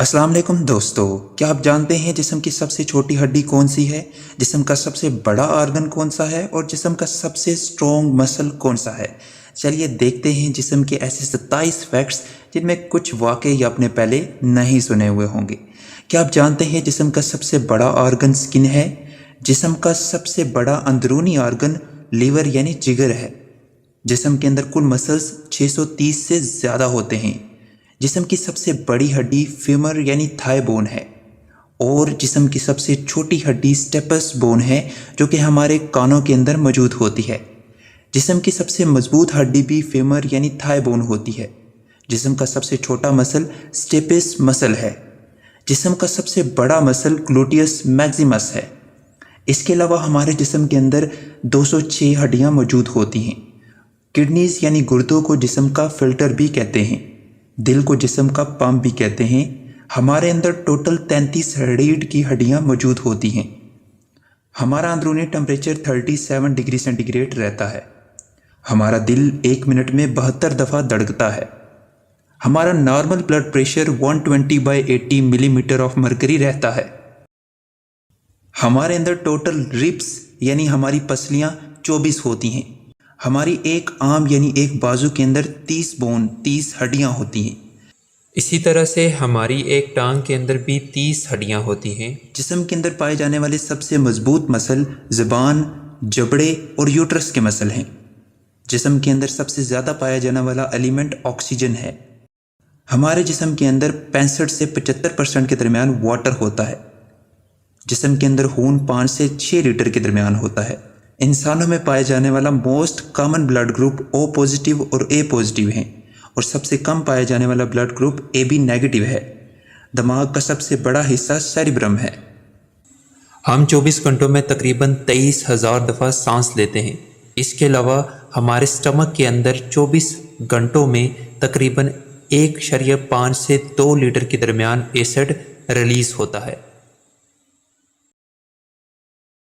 अस्सलाम वालेकुम दोस्तों, क्या आप जानते हैं जिस्म की सबसे छोटी हड्डी कौन सी है, जिस्म का सबसे बड़ा आर्गन कौन सा है और जिस्म का सबसे स्ट्रॉन्ग मसल कौन सा है। चलिए देखते हैं जिस्म के ऐसे 27 फैक्ट्स जिनमें कुछ वाकई आपने पहले नहीं सुने हुए होंगे। क्या आप जानते हैं जिस्म का सबसे बड़ा आर्गन स्किन है। जिस्म का सबसे बड़ा अंदरूनी आर्गन लीवर यानी जिगर है। जिस्म के अंदर कुल मसल्स 630 से ज़्यादा होते हैं। जिस्म की सबसे बड़ी हड्डी फीमर यानी थाई बोन है और जिस्म की सबसे छोटी हड्डी स्टेपस बोन है जो कि हमारे कानों के अंदर मौजूद होती है। जिस्म की सबसे मजबूत हड्डी भी फीमर यानी थाई बोन होती है। जिस्म का सबसे छोटा मसल स्टेपिस मसल है। जिस्म का सबसे बड़ा मसल ग्लूटियस मैक्सिमस है। इसके अलावा हमारे जिस्म के अंदर 206 हड्डियां मौजूद होती हैं। किडनीज यानी गुर्दों को जिस्म का फिल्टर भी कहते हैं। दिल को जिस्म का पंप भी कहते हैं। हमारे अंदर टोटल 33 रीढ़ की हड्डियां मौजूद होती हैं। हमारा अंदरूनी टेम्परेचर 37 डिग्री सेंटीग्रेड रहता है। हमारा दिल 1 मिनट में 72 दफ़ा धड़कता है। हमारा normal blood pressure 120/80 millimetre of mercury रहता है। हमारे अंदर टोटल रिब्स यानी हमारी पसलियां 24 होती हैं। हमारी एक आर्म यानी एक बाजू के अंदर 30 हड्डियां होती हैं। इसी तरह से हमारी एक टांग के अंदर भी 30 हड्डियां होती हैं। जिस्म के अंदर पाए जाने वाले सबसे मजबूत मसल ज़बान, जबड़े और यूट्रस के मसल हैं। जिस्म के अंदर सबसे ज़्यादा पाया जाने वाला एलिमेंट ऑक्सीजन है। हमारे जिस्म के अंदर 65 से 75% के दरमियान वाटर होता है। जिस्म के अंदर खून 5 से 6 लीटर के दरमियान होता है। इंसानों में पाए जाने वाला most common blood group O positive और ए पॉजिटिव हैं और सबसे कम पाया जाने वाला blood group A B negative है। दिमाग का सबसे बड़ा हिस्सा सेरिब्रम है। हम 24 घंटों में तकरीबन 23,000 दफ़ा सांस लेते हैं। इसके अलावा हमारे स्टमक के अंदर 24 घंटों में तकरीबन 1.5 से 2 लीटर के दरमियान एसिड रिलीज़ होता है।